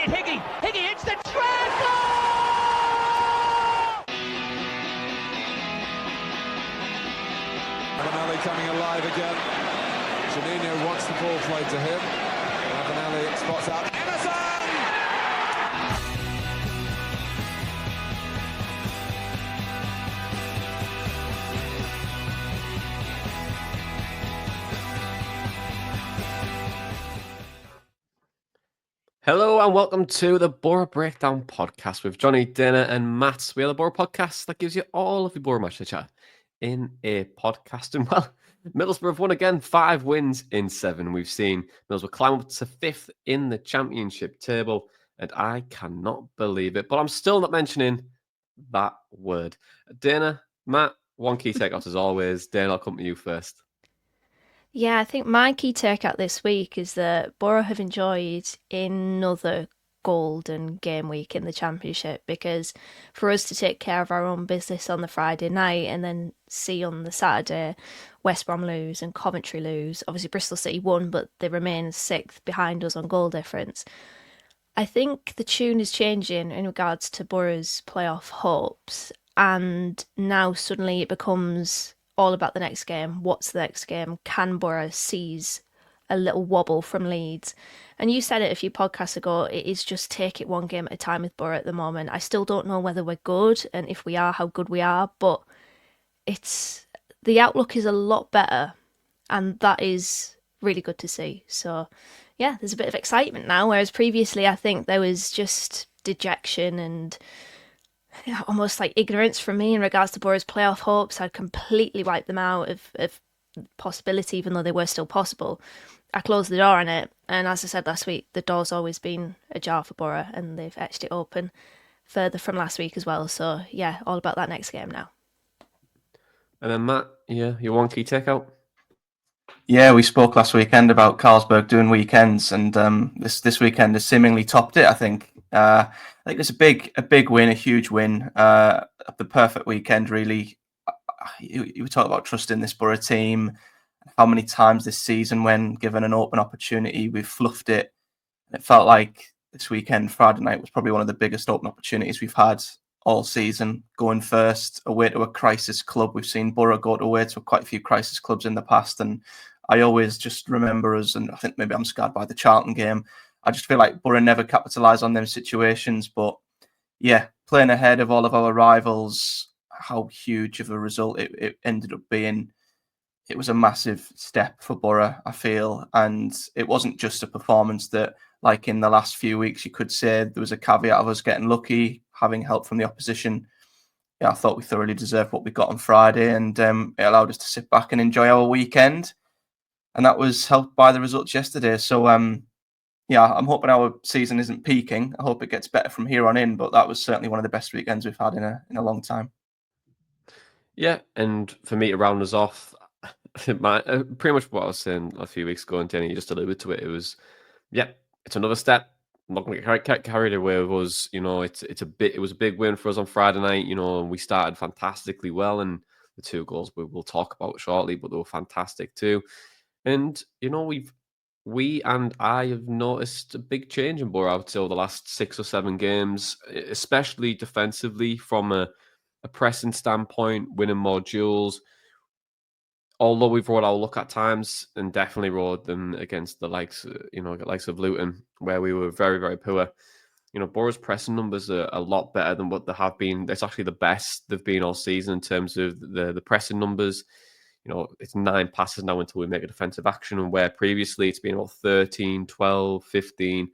it, Higgy! Higgy hits the treble! Ravanelli coming alive again. Juninho wants the ball played to him. Ravanelli spots out Emerson! Hello and welcome to the Boro Breakdown podcast with Jonny, Dana and Matt. We are the Boro podcast that gives you all of the Boro match to chat in a podcast. And well, Middlesbrough have won again, 5 wins in 7. We've seen Middlesbrough climb up to 5th in the championship table, and I cannot believe it. But I'm still not mentioning that word. Dana, Matt, one key takeout as always. Dana, I'll come to you first. Yeah, I think my key takeout this week is that Boro have enjoyed another golden game week in the Championship, because for us to take care of our own business on the Friday night and then see on the Saturday West Brom lose and Coventry lose, obviously Bristol City won, but they remain 6th behind us on goal difference. I think the tune is changing in regards to Boro's playoff hopes, and now suddenly it becomes all about the next game. What's the next game? Can Boro seize a little wobble from Leeds? And you said it a few podcasts ago, it is just take it one game at a time with Boro at the moment. I still don't know whether we're good, and if we are, how good we are, but the outlook is a lot better, and that is really good to see. So yeah, there's a bit of excitement now, whereas previously I think there was just dejection and almost like ignorance from me in regards to Boro's playoff hopes. I'd completely wiped them out of possibility, even though they were still possible. I closed the door on it, and as I said last week, the door's always been ajar for Boro, and they've etched it open further from last week as well. So yeah, all about that next game now. And then Matt, your one key takeout? Yeah, we spoke last weekend about Carlsberg doing weekends, and this weekend has seemingly topped it. I think it's a big win, a huge win, the perfect weekend. Really, you were talking about trusting this Boro team. How many times this season, when given an open opportunity, we've fluffed it. It felt like this weekend, Friday night, was probably one of the biggest open opportunities we've had all season. Going first away to a crisis club. We've seen Boro go away to quite a few crisis clubs in the past, and I always just remember us, and I think maybe I'm scarred by the Charlton game. I just feel like Boro never capitalise on them situations. But yeah, playing ahead of all of our rivals, how huge of a result it ended up being. It was a massive step for Boro, I feel. And it wasn't just a performance that, like in the last few weeks, you could say there was a caveat of us getting lucky, having help from the opposition. Yeah, I thought we thoroughly deserved what we got on Friday, and it allowed us to sit back and enjoy our weekend. And that was helped by the results yesterday. So, yeah, I'm hoping our season isn't peaking. I hope it gets better from here on in. But that was certainly one of the best weekends we've had in a long time. Yeah, and for me to round us off, pretty much what I was saying a few weeks ago, and Danny just alluded to it. It was, it's another step. I'm not going to get carried away with us. It was a big win for us on Friday night. And we started fantastically well, and the 2 goals we'll talk about shortly, but they were fantastic too. And we and I have noticed a big change in Boro over the last 6 or 7 games, especially defensively from a pressing standpoint, winning more duels. Although we've rode our luck at times, and definitely rode them against the likes of Luton, where we were very, very poor. Boro's pressing numbers are a lot better than what they have been. It's actually the best they've been all season in terms of the pressing numbers. It's 9 passes now until we make a defensive action, and where previously it's been about 13, 12, 15.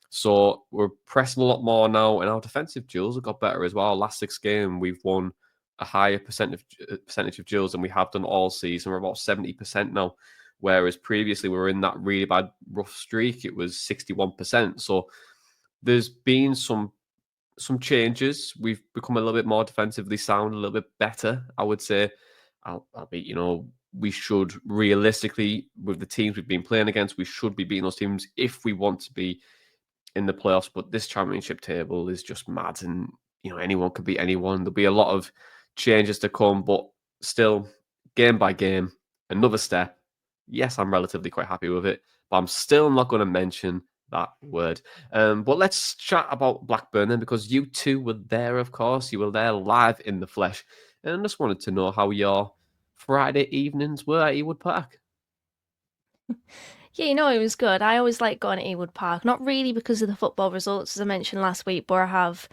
So we're pressing a lot more now, and our defensive duels have got better as well. Last 6 games, we've won a higher percentage of duels than we have done all season. We're about 70% now, whereas previously we were in that really bad rough streak. It was 61%. So there's been some changes. We've become a little bit more defensively sound, a little bit better, I would say. We should realistically, with the teams we've been playing against, we should be beating those teams if we want to be in the playoffs. But this championship table is just mad, and anyone could beat anyone. There'll be a lot of changes to come, but still, game by game, another step. Yes, I'm relatively quite happy with it, but I'm still not going to mention that word. But let's chat about Blackburn then, because you two were there, of course. You were there live in the flesh. And I just wanted to know how your Friday evenings were at Ewood Park. Yeah, it was good. I always like going to Ewood Park, not really because of the football results. As I mentioned last week, Boro have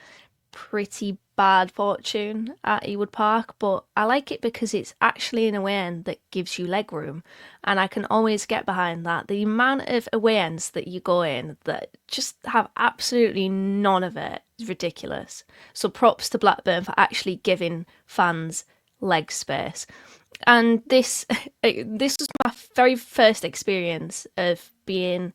pretty bad fortune at Ewood Park, but I like it because it's actually an away end that gives you leg room, and I can always get behind that. The amount of away ends that you go in that just have absolutely none of it is ridiculous. So props to Blackburn for actually giving fans leg space. And this was my very first experience of being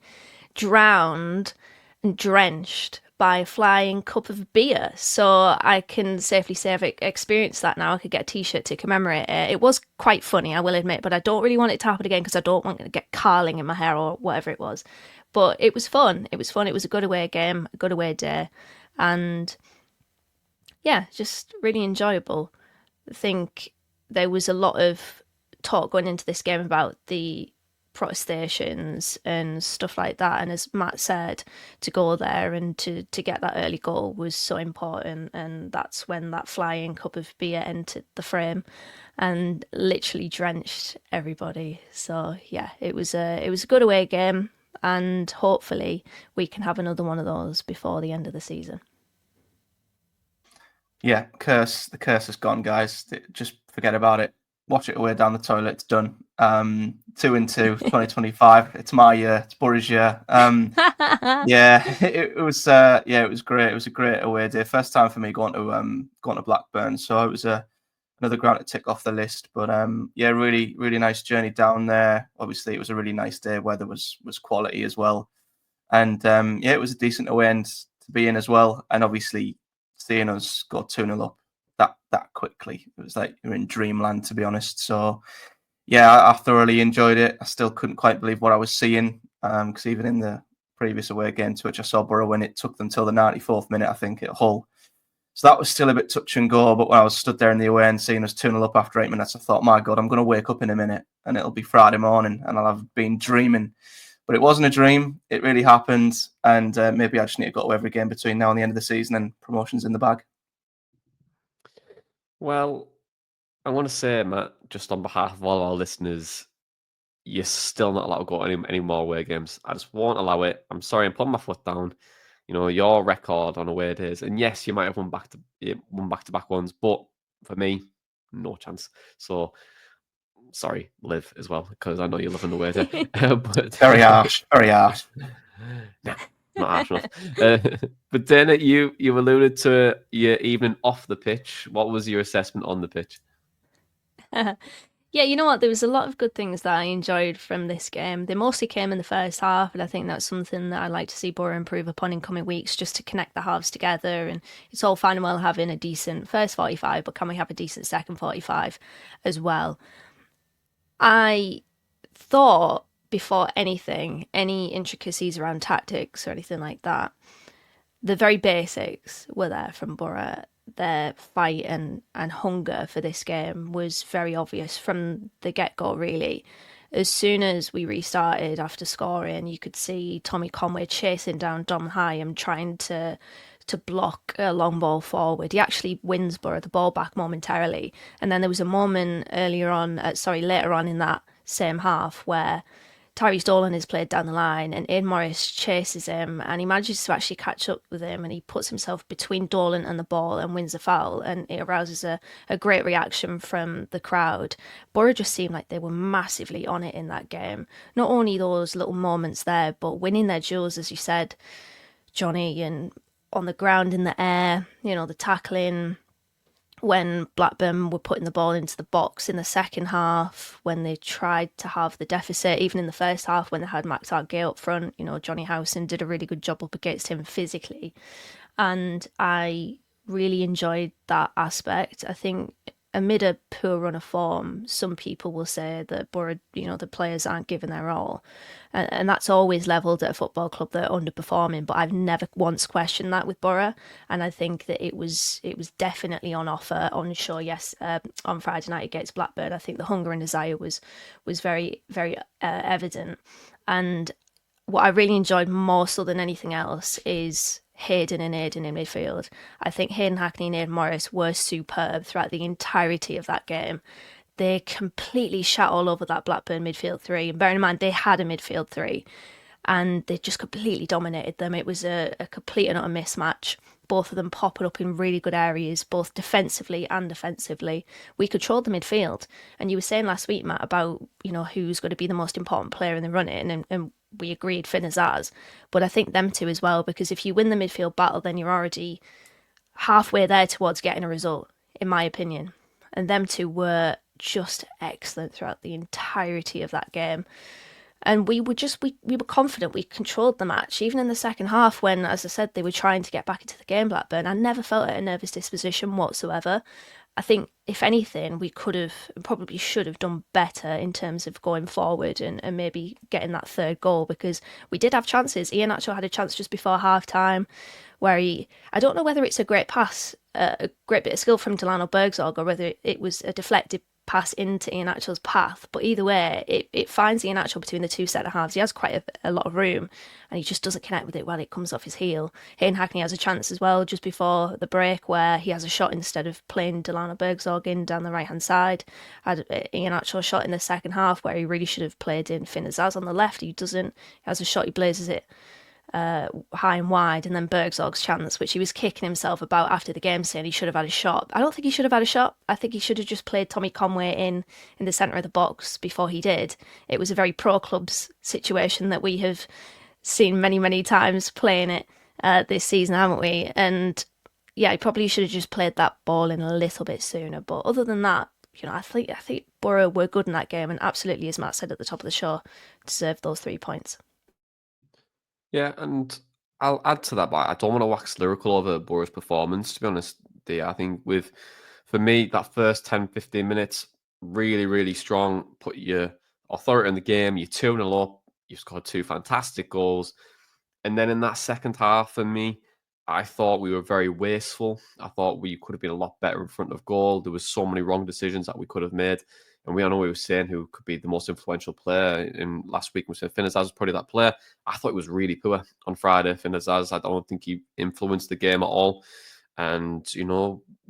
drowned and drenched by a flying cup of beer. So I can safely say I've experienced that now. I could get a t-shirt to commemorate it. It was quite funny, I will admit, but I don't really want it to happen again because I don't want to get carling in my hair or whatever it was. But it was fun. It was fun. It was a good away game, a good away day. And yeah, just really enjoyable. I think there was a lot of talk going into this game about the protestations and stuff like that. And as Matt said, to go there and to get that early goal was so important. And that's when that flying cup of beer entered the frame and literally drenched everybody. So yeah, it was a good away game, and hopefully we can have another one of those before the end of the season. Yeah, the curse is gone, guys. Just forget about it. Watch it away down the toilet. It's done. 2-2, 2025. It's my year. It's Boro's year. Yeah, it was. Yeah, it was great. It was a great away day. First time for me going to Blackburn, so it was another ground to tick off the list. But yeah, really, really nice journey down there. Obviously, it was a really nice day. Weather was quality as well, and yeah, it was a decent away end to be in as well. And obviously, seeing us go 2-0 up that quickly, it was like you're in dreamland, to be honest. So yeah, I thoroughly enjoyed it. I still couldn't quite believe what I was seeing, because even in the previous away game to which I saw Boro, when it took them till the 94th minute, I think, at Hull. So that was still a bit touch and go. But when I was stood there in the away and seeing us 2-0 up after 8 minutes, I thought, my God, I'm going to wake up in a minute and it'll be Friday morning and I'll have been dreaming. But it wasn't a dream. It really happened. And maybe I just need to go to every game between now and the end of the season, and promotion's in the bag. Well, I want to say, Matt, just on behalf of all our listeners, you're still not allowed to go to any more away games. I just won't allow it. I'm sorry, I'm putting my foot down. Your record on away days, and yes, you might have won back-to-back ones, but for me, no chance. So sorry, Liv, as well, because I know you live on the way day. But Very harsh, very harsh. No, not harsh enough. But then you alluded to your evening off the pitch. What was your assessment on the pitch? Yeah, you know what? There was a lot of good things that I enjoyed from this game. They mostly came in the first half, and I think that's something that I'd like to see Boro improve upon in coming weeks, just to connect the halves together. And it's all fine and well having a decent first 45, but can we have a decent second 45 as well? I thought before anything, any intricacies around tactics or anything like that, the very basics were there from Boro. Their fight and hunger for this game was very obvious from the get-go, really. As soon as we restarted after scoring, you could see Tommy Conway chasing down Dom Hyam, trying to block a long ball forward. He actually wins Boro the ball back momentarily. And then there was a moment later on in that same half where Tyrese Dolan is played down the line and Aidan Morris chases him and he manages to actually catch up with him, and he puts himself between Dolan and the ball and wins a foul, and it arouses a great reaction from the crowd. Boro just seemed like they were massively on it in that game. Not only those little moments there, but winning their duels, as you said, Jonny, and on the ground, in the air, the tackling, when Blackburn were putting the ball into the box in the second half, when they tried to have the deficit, even in the first half when they had Max Gay up front, Jonny Howson did a really good job up against him physically. And I really enjoyed that aspect. I think amid a poor run of form, some people will say that Boro, the players aren't giving their all. And that's always levelled at a football club that are underperforming, but I've never once questioned that with Boro. And I think that it was definitely on offer on show, yes, on Friday night against Blackburn. I think the hunger and desire was very, very evident. And what I really enjoyed more so than anything else is Hayden and Aiden in midfield. I think Hayden Hackney and Aidan Morris were superb throughout the entirety of that game. They completely shat all over that Blackburn midfield three. And bearing in mind, they had a midfield three and they just completely dominated them. It was a complete and utter mismatch. Both of them popping up in really good areas, both defensively and offensively. We controlled the midfield. And you were saying last week, Matt, about, who's going to be the most important player in the run-in, and we agreed Finn Azaz. But I think them two as well, because if you win the midfield battle, then you're already halfway there towards getting a result, in my opinion. And them two were just excellent throughout the entirety of that game. And we were confident we controlled the match, even in the second half when, as I said, they were trying to get back into the game, Blackburn. I never felt a nervous disposition whatsoever. I think, if anything, we could have, probably should have done better in terms of going forward and maybe getting that third goal, because we did have chances. Ian actually had a chance just before half-time where I don't know whether it's a great pass, a great bit of skill from Delano Bergzorg, or whether it was a deflected pass into Ian Atchell's path, but either way, it finds Ian Atchell between the two centre halves. He has quite a lot of room, and he just doesn't connect with it while it comes off his heel. Hayden Hackney has a chance as well just before the break, where he has a shot instead of playing Delano Bergzorg in down the right hand side. Had Ian Atchell shot in the second half where he really should have played in Finn Azaz on the left. He doesn't. He has a shot, he blazes it high and wide, and then Bergzorg's chance, which he was kicking himself about after the game, saying he should have had a shot. I don't think he should have had a shot. I think he should have just played Tommy Conway in the centre of the box before he did. It was a very pro clubs situation that we have seen many, many times playing it this season, haven't we? And yeah, he probably should have just played that ball in a little bit sooner. But other than that, I think Boro were good in that game, and absolutely, as Matt said at the top of the show, deserved those 3 points. Yeah, and I'll add to that, but I don't want to wax lyrical over Boro's performance, to be honest. I think for me, that first 10, 15 minutes, really, really strong. Put your authority in the game, you're 2-0 up, you've scored 2 fantastic goals. And then in that second half, for me, I thought we were very wasteful. I thought we could have been a lot better in front of goal. There was so many wrong decisions that we could have made. And we all know we were saying who could be the most influential player. In last week, we said Finn Azaz was probably that player. I thought it was really poor on Friday. Finn Azaz, I don't think he influenced the game at all. And,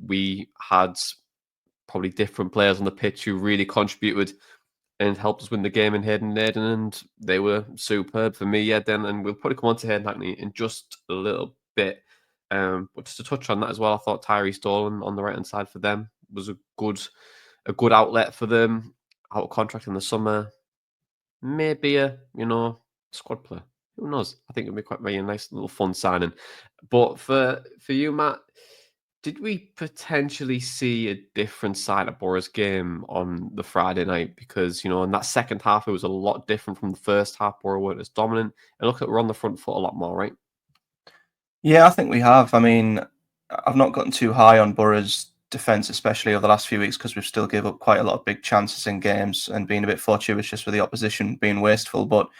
we had probably different players on the pitch who really contributed and helped us win the game in Hayden and Aiden, and they were superb for me. Yeah, then, and we'll probably come on to Hayden Hackney in just a little bit. But just to touch on that as well, I thought Tyree Dolan on the right hand side for them was a good outlet for them. Out of contract in the summer, maybe a squad player. Who knows? I think it'd be quite a nice little fun signing. But for you, Matt, did we potentially see a different side of Boro's game on the Friday night? Because, in that second half, it was a lot different from the first half. Boro weren't as dominant. And look, we're on the front foot a lot more, right? Yeah, I think we have. I mean, I've not gotten too high on Boro's defence, especially over the last few weeks, because we've still given up quite a lot of big chances in games and been a bit fortuitous with the opposition being wasteful. But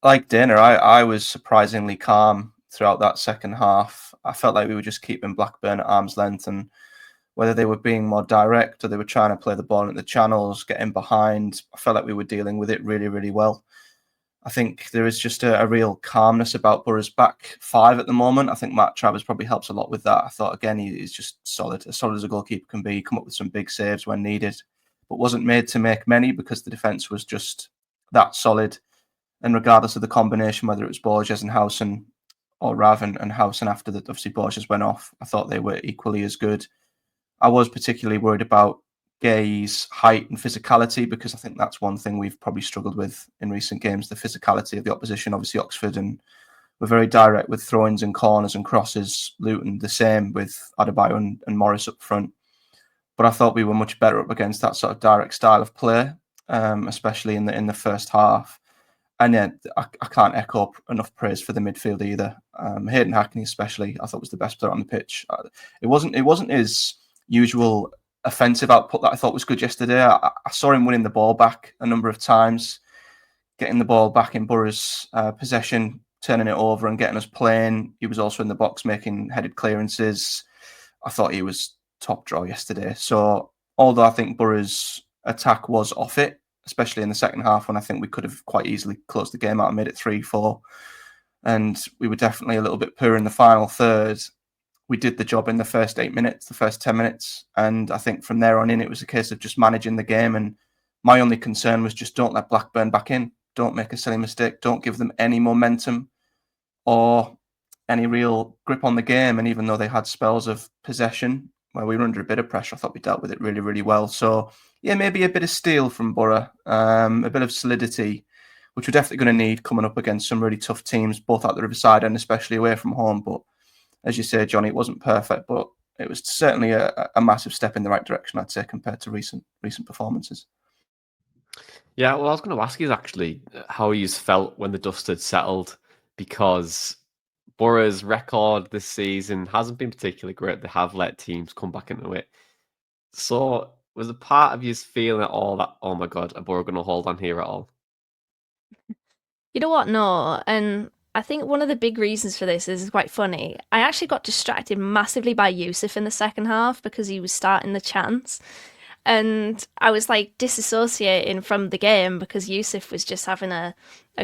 like Dana, I was surprisingly calm throughout that second half. I felt like we were just keeping Blackburn at arm's length, and whether they were being more direct or they were trying to play the ball in the channels, getting behind, I felt like we were dealing with it really, really well. I think there is just a real calmness about Boro's back five at the moment. I think Matt Travers probably helps a lot with that. I thought, again, he's just solid as a goalkeeper can be. Come up with some big saves when needed, but wasn't made to make many because the defence was just that solid. And regardless of the combination, whether it was Borges and Howson or Rav and Howson after that, obviously Borges went off, I thought they were equally as good. I was particularly worried about Gay's height and physicality, because I think that's one thing we've probably struggled with in recent games, the physicality of the opposition. Obviously Oxford and we're very direct with throw-ins and corners and crosses. Luton the same with Adebayo and Morris up front. But I thought we were much better up against that sort of direct style of play, especially in the first half. And yeah, I can't echo enough praise for the midfield either. Hayden Hackney especially, I thought was the best player on the pitch. It wasn't his usual offensive output that I thought was good yesterday. I saw him winning the ball back a number of times, getting the ball back in Boro's possession, turning it over and getting us playing. He was also in the box making headed clearances. I thought he was top draw yesterday. So although I think Boro's attack was off it, especially in the second half when I think we could have quite easily closed the game out and made it 3-4. And we were definitely a little bit poor in the final third. We did the job in the first 8 minutes, the first 10 minutes. And I think from there on in, it was a case of just managing the game. And my only concern was just don't let Blackburn back in. Don't make a silly mistake. Don't give them any momentum or any real grip on the game. And even though they had spells of possession where we were under a bit of pressure, I thought we dealt with it really, really well. So, yeah, maybe a bit of steel from Boro, a bit of solidity, which we're definitely going to need coming up against some really tough teams, both at the Riverside and especially away from home. But as you say, Jonny, it wasn't perfect, but it was certainly a massive step in the right direction, I'd say, compared to recent performances. Yeah, well, I was going to ask you actually how you felt when the dust had settled, because Boro's record this season hasn't been particularly great. They have let teams come back into it. So was a part of you feeling at all that, oh my God, are Boro going to hold on here at all? You know what? No. And I think one of the big reasons for this is quite funny. I actually got distracted massively by Yusuf in the second half because he was starting the chants. And I was like disassociating from the game because Yusuf was just having a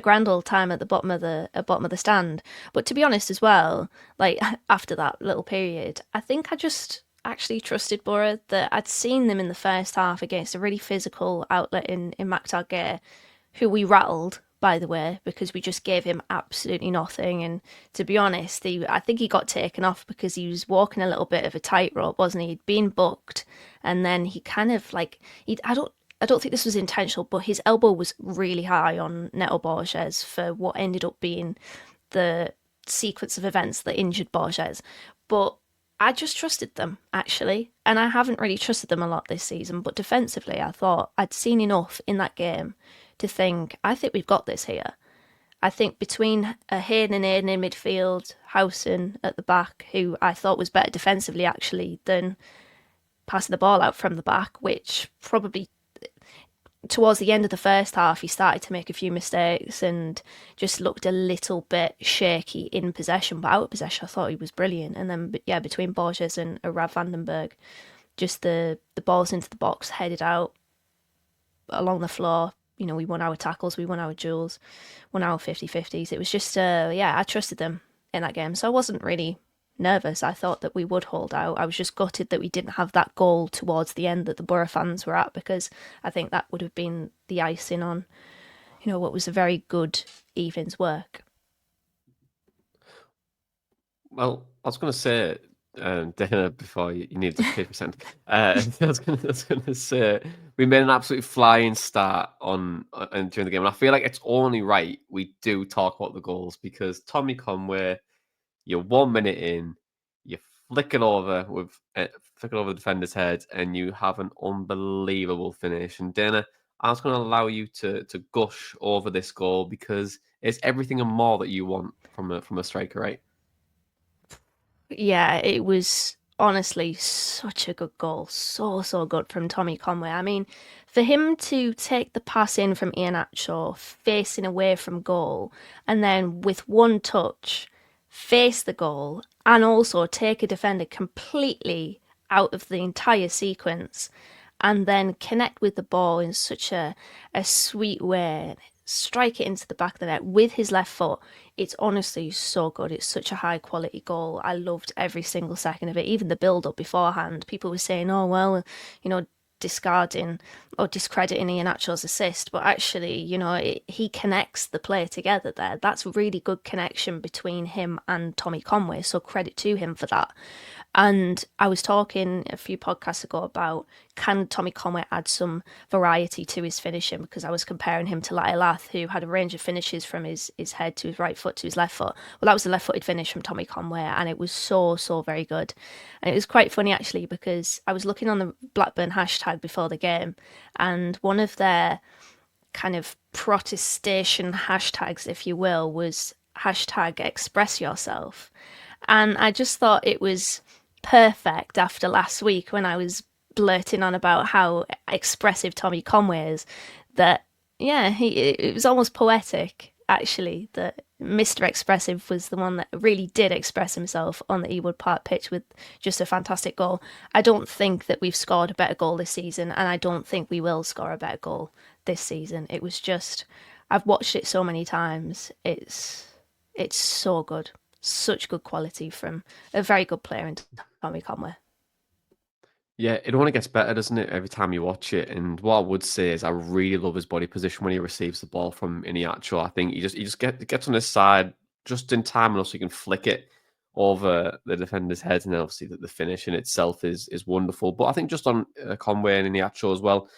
grand old time at the bottom of the stand. But to be honest as well, like after that little period, I think I just actually trusted Boro, that I'd seen them in the first half against a really physical outlet in Maktar Gay, who we rattled, by the way, because we just gave him absolutely nothing. And to be honest, I think he got taken off because he was walking a little bit of a tightrope, wasn't he? He'd been booked, and then he kind of like I don't think this was intentional, but his elbow was really high on Neto Borges for what ended up being the sequence of events that injured Borges. But I just trusted them, actually, and I haven't really trusted them a lot this season. But defensively, I thought I'd seen enough in that game to think, I think we've got this here. I think between Hayden and Aiden in midfield, Howson at the back, who I thought was better defensively actually than passing the ball out from the back, which probably towards the end of the first half he started to make a few mistakes and just looked a little bit shaky in possession, but out of possession I thought he was brilliant. And then yeah, between Borges and Rav Vandenberg, just the balls into the box, headed out along the floor. You know, we won our tackles, we won our duels, won our 50-50s. It was just, I trusted them in that game. So I wasn't really nervous. I thought that we would hold out. I was just gutted that we didn't have that goal towards the end that the Boro fans were at, because I think that would have been the icing on, you know, what was a very good evening's work. Well, I was going to say, Dana, before you need to pay percent, I was going to say we made an absolute flying start on during the game, and I feel like it's only right we do talk about the goals, because Tommy Conway, you're 1 minute in, you flick it over the defender's head, and you have an unbelievable finish. And Dana, I was going to allow you to gush over this goal because it's everything and more that you want from a striker, right? Yeah, it was honestly such a good goal. So good from Tommy Conway. I mean, for him to take the pass in from Iheanacho, facing away from goal, and then with one touch, face the goal, and also take a defender completely out of the entire sequence, and then connect with the ball in such a sweet way, strike it into the back of the net with his left foot. It's honestly so good. It's such a high quality goal. I loved every single second of it. Even the build up beforehand, people were saying, oh, well, you know, discarding or discrediting Iheanacho's assist, but actually, you know, he connects the play together there. That's a really good connection between him and Tommy Conway, so credit to him for that. And I was talking a few podcasts ago about, can Tommy Conway add some variety to his finishing, because I was comparing him to Lath, who had a range of finishes from his head to his right foot to his left foot. Well, that was a left-footed finish from Tommy Conway, and it was so very good. And it was quite funny actually, because I was looking on the Blackburn hashtag before the game, and one of their kind of protestation hashtags, if you will, was hashtag express yourself. And I just thought it was perfect after last week when I was blurting on about how expressive Tommy Conway is, that yeah, it was almost poetic actually that Mr. Expressive was the one that really did express himself on the Ewood Park pitch with just a fantastic goal. I don't think that we've scored a better goal this season, and I don't think we will score a better goal this season. It was just, I've watched it so many times. It's so good. Such good quality from a very good player in Tommy Conway. Yeah, it only gets better, doesn't it, every time you watch it? And what I would say is I really love his body position when he receives the ball from Iniacho. I think he just gets on his side just in time enough so he can flick it over the defender's head, and then obviously the finish in itself is wonderful. But I think just on Conway and Iniacho as well,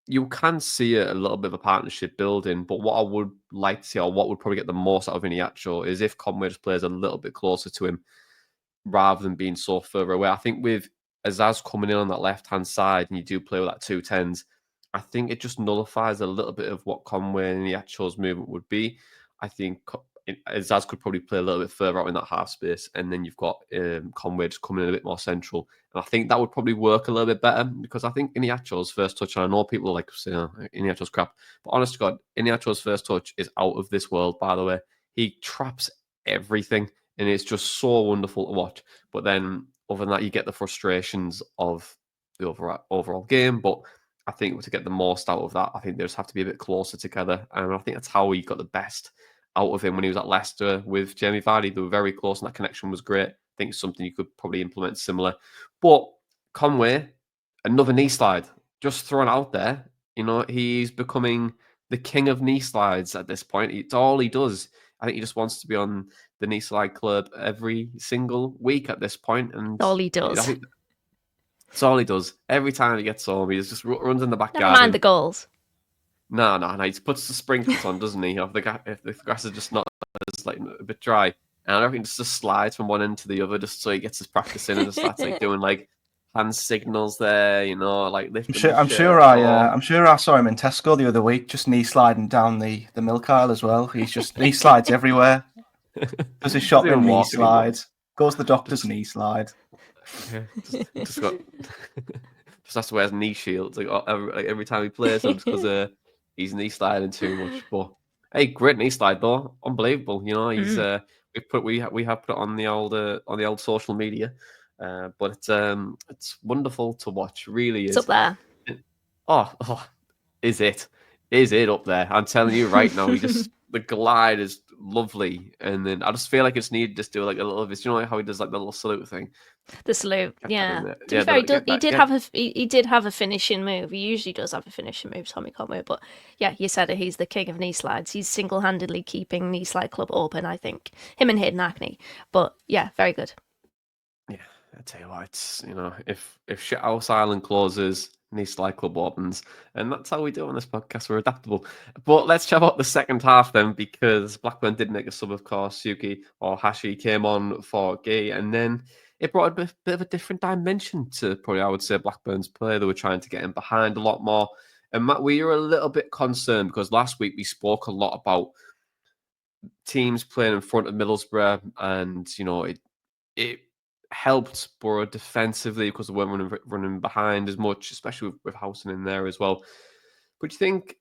you can see a little bit of a partnership building. But what I would like to see, or what would probably get the most out of Iniacho, is if Conway just plays a little bit closer to him rather than being so further away. I think with Azaz coming in on that left-hand side and you do play with that 2-10s, I think it just nullifies a little bit of what Conway and Yacho's movement would be. I think Azaz could probably play a little bit further out in that half space, and then you've got Conway just coming in a bit more central. And I think that would probably work a little bit better, because I think Iniacho's first touch, and I know people are like saying, oh, Iniacho's crap, but honest to God, Iniacho's first touch is out of this world, by the way. He traps everything, and it's just so wonderful to watch. But then, other than that, you get the frustrations of the overall game. But I think to get the most out of that, I think they just have to be a bit closer together. And I think that's how he got the best out of him when he was at Leicester with Jamie Vardy. They were very close, and that connection was great. I think it's something you could probably implement similar. But Conway, another knee slide, just thrown out there. You know, he's becoming the king of knee slides at this point. It's all he does. I think he just wants to be on the knee slide club every single week at this point. And All he does. I think that's all he does. Every time he gets home, he just runs in the back Never garden. mind the goals. No. He just puts the sprinkles on, doesn't he? If the grass is just not as like a bit dry, and I reckon just slides from one end to the other just so he gets his practice in and just starts like doing like hand signals there, you know, like lifting. I'm sure I saw him in Tesco the other week, just knee sliding down the milk aisle as well. He's just knee slides everywhere. Does his shopping, knee slides. Goes to the doctor's, knee slide. Yeah, just has to wear his knee shields like every time he plays them, because he's knee sliding too much. But hey, great knee slide though, unbelievable. You know, he's we have put it on the old social media, but it's wonderful to watch. Really is. It's up there. Oh, is it up there? I'm telling you right now. The glide is lovely, and then I just feel like it's needed to do like a little bit. You know how he does like the little salute thing. The salute, yeah. To be Yeah, fair, he did have a finishing move. He usually does have a finishing move, Tommy Conway. But yeah, you said it. He's the king of knee slides. He's single-handedly keeping Knee Slide Club open, I think. Him and Hayden Hackney. But yeah, very good. Yeah, I tell you what, it's, you know, if Shithouse Island closes, Knee Slide Club opens, and that's how we do on this podcast. We're adaptable. But let's chat about the second half then, because Blackburn did make a sub, of course. Yuki or Hashi came on for Gay, and then it brought a bit of a different dimension to probably, I would say, Blackburn's play. They were trying to get him behind a lot more. And Matt, we were a little bit concerned because last week we spoke a lot about teams playing in front of Middlesbrough, and you know it helped Boro defensively because they weren't running behind as much, especially with Housen in there as well. But do you think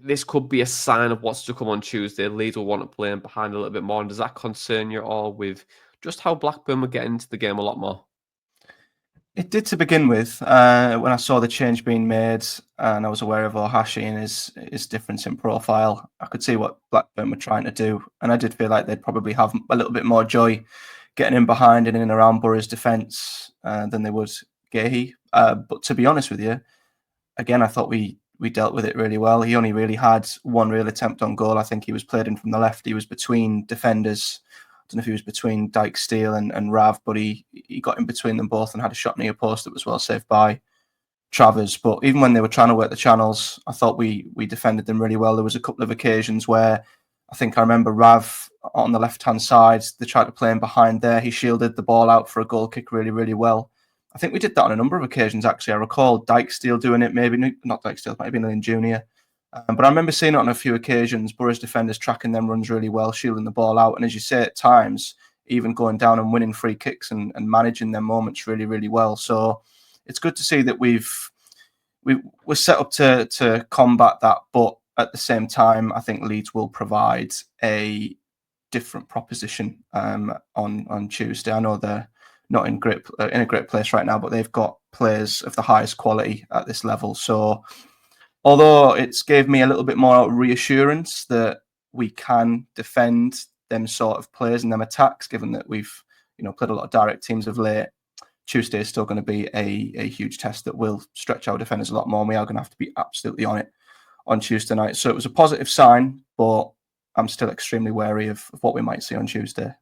this could be a sign of what's to come on Tuesday? Leeds will want to play in behind a little bit more, and does that concern you at all with just how Blackburn were getting into the game a lot more? It did to begin with. When I saw the change being made and I was aware of Ohashi and his difference in profile, I could see what Blackburn were trying to do. And I did feel like they'd probably have a little bit more joy getting in behind and in and around Boro's defence than they would Gahey. But to be honest with you, again, I thought we dealt with it really well. He only really had one real attempt on goal. I think he was played in from the left. He was between defenders. I don't know if he was between Dyke Steele and Rav, but he got in between them both and had a shot near post that was well saved by Travers. But even when they were trying to work the channels, I thought we defended them really well. There was a couple of occasions where I think I remember Rav on the left-hand side, they tried to play him behind there. He shielded the ball out for a goal kick really, really well. I think we did that on a number of occasions, actually. I recall Dyke Steele doing it, maybe not Dyke Steele, it might have been Lynn Jr. But I remember seeing it on a few occasions. Boro's defenders tracking them runs really well, shielding the ball out. And as you say, at times, even going down and winning free kicks and managing their moments really, really well. So it's good to see that we're set up to combat that. But at the same time, I think Leeds will provide a different proposition on Tuesday. I know they're not in a great place right now, but they've got players of the highest quality at this level. So although it's gave me a little bit more reassurance that we can defend them sort of players and them attacks, given that we've played a lot of direct teams of late, Tuesday is still going to be a huge test that will stretch our defenders a lot more, and we are going to have to be absolutely on it on Tuesday night. So it was a positive sign, but I'm still extremely wary of what we might see on Tuesday.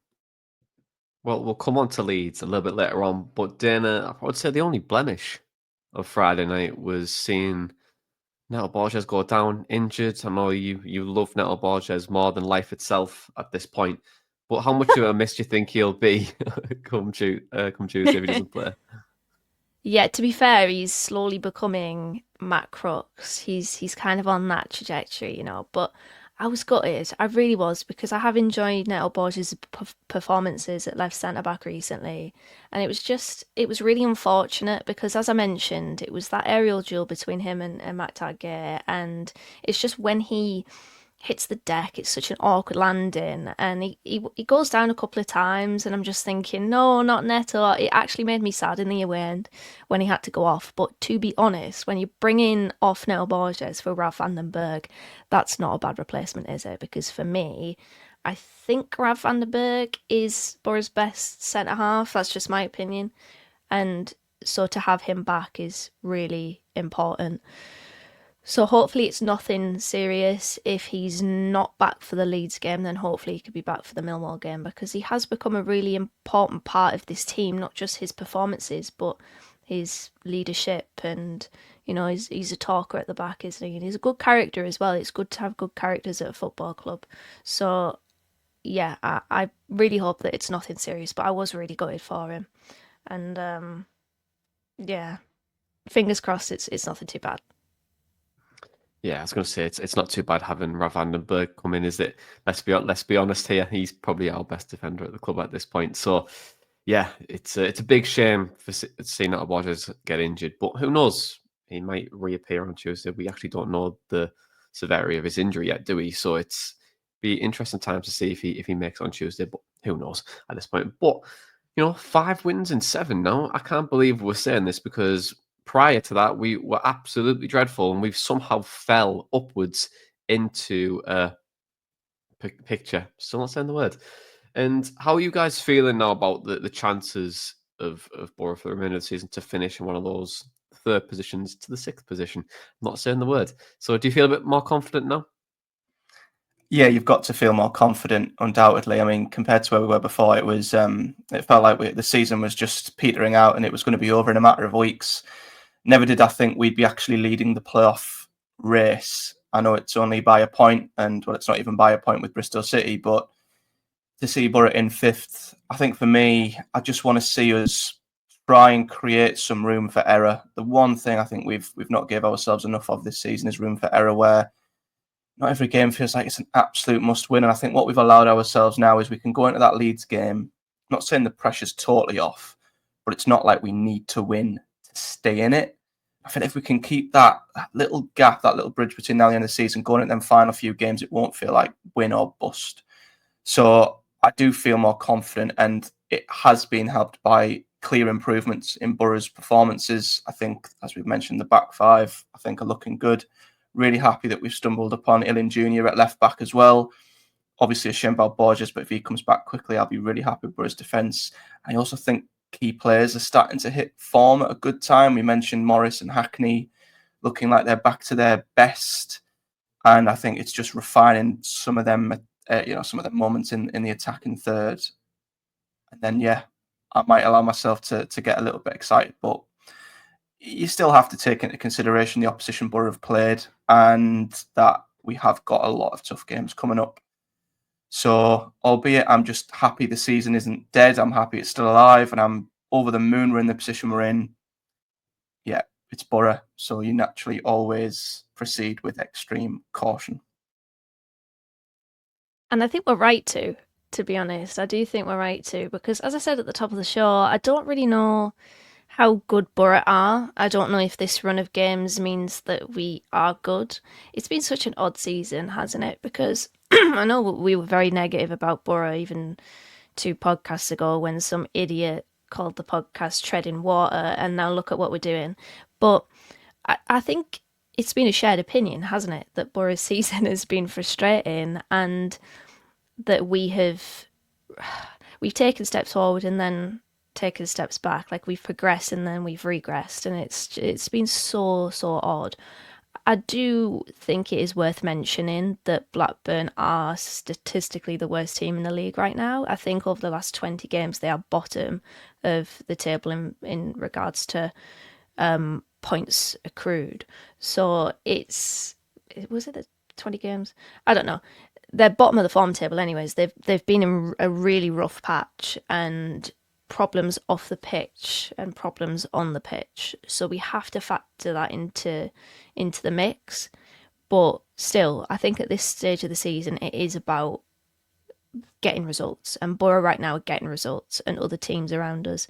Well, we'll come on to Leeds a little bit later on, but Dana, I would say the only blemish of Friday night was seeing Neto Borges go down injured. I know you love Neto Borges more than life itself at this point, but how much of a miss do you think he'll be come Tuesday if he doesn't play? Yeah, to be fair, he's slowly becoming Matt Crooks. He's kind of on that trajectory, but I was gutted. I really was, because I have enjoyed Neto Borges' performances at left centre back recently, and it was really unfortunate because, as I mentioned, it was that aerial duel between him and Matt Target, and it's just when he hits the deck, it's such an awkward landing, and he goes down a couple of times, and I'm just thinking, no, not Neto. It actually made me sad in the away end when he had to go off. But to be honest, when you bring in off Neto Borges for Ralf van den Berg, that's not a bad replacement, is it? Because for me, I think Ralf van den Berg is Boro's best centre half. That's just my opinion, and so to have him back is really important. So hopefully it's nothing serious. If he's not back for the Leeds game, then hopefully he could be back for the Millwall game, because he has become a really important part of this team, not just his performances, but his leadership, and he's a talker at the back, isn't he? And he's a good character as well. It's good to have good characters at a football club. So yeah, I really hope that it's nothing serious, but I was really gutted for him. And yeah, fingers crossed it's nothing too bad. Yeah, I was going to say it's not too bad having Ralf van den Berg come in, is it? Let's be honest here. He's probably our best defender at the club at this point. So, yeah, it's a big shame for seeing Neto Borges get injured. But who knows? He might reappear on Tuesday. We actually don't know the severity of his injury yet, do we? So it's be interesting time to see if he makes it on Tuesday. But who knows at this point? But 5 wins in 7 now. I can't believe we're saying this, because prior to that, we were absolutely dreadful, and we've somehow fell upwards into a picture. Still not saying the word. And how are you guys feeling now about the chances of Boro for the remainder of the season to finish in one of those 3rd positions to the 6th position? I'm not saying the word. So do you feel a bit more confident now? Yeah, you've got to feel more confident, undoubtedly. I mean, compared to where we were before, it felt like the season was just petering out and it was going to be over in a matter of weeks. Never did I think we'd be actually leading the playoff race. I know it's only by a point, and it's not even by a point with Bristol City, but to see Boro in 5th, I think for me, I just want to see us try and create some room for error. The one thing I think we've not gave ourselves enough of this season is room for error, where not every game feels like it's an absolute must win. And I think what we've allowed ourselves now is we can go into that Leeds game, I'm not saying the pressure's totally off, but it's not like we need to win to stay in it. I think if we can keep that little gap, that little bridge between now and the end of the season, going at them final few games, it won't feel like win or bust. So I do feel more confident, and it has been helped by clear improvements in Boro's performances. I think, as we've mentioned, the back 5, I think, are looking good. Really happy that we've stumbled upon Ilin Jr. at left back as well. Obviously, a shame about Borges, but if he comes back quickly, I'll be really happy with Boro's defence. I also think key players are starting to hit form at a good time. We mentioned Morris and Hackney looking like they're back to their best, and I think it's just refining some of them, some of the moments in the attacking third. And then, yeah, I might allow myself to get a little bit excited, but you still have to take into consideration the opposition Boro have played, and that we have got a lot of tough games coming up. So, albeit I'm just happy the season isn't dead, I'm happy it's still alive, and I'm over the moon we're in the position we're in. Yeah, it's Boro, so you naturally always proceed with extreme caution. And I think we're right to be honest. I do think we're right to, because as I said at the top of the show, I don't really know how good Boro are. I don't know if this run of games means that we are good. It's been such an odd season, hasn't it? Because I know we were very negative about Boro even 2 podcasts ago when some idiot called the podcast Treading Water, and now look at what we're doing. But I think it's been a shared opinion, hasn't it, that Boro's season has been frustrating, and that we've taken steps forward and then taken steps back. Like, we've progressed and then we've regressed, and it's been so odd. I do think it is worth mentioning that Blackburn are statistically the worst team in the league right now. I think over the last 20 games they are bottom of the table in regards to points accrued. So was it the 20 games? I don't know. They're bottom of the form table anyways. They've been in a really rough patch, and problems off the pitch and problems on the pitch. So we have to factor that into the mix. But still, I think at this stage of the season, it is about getting results. And Boro right now are getting results, and other teams around us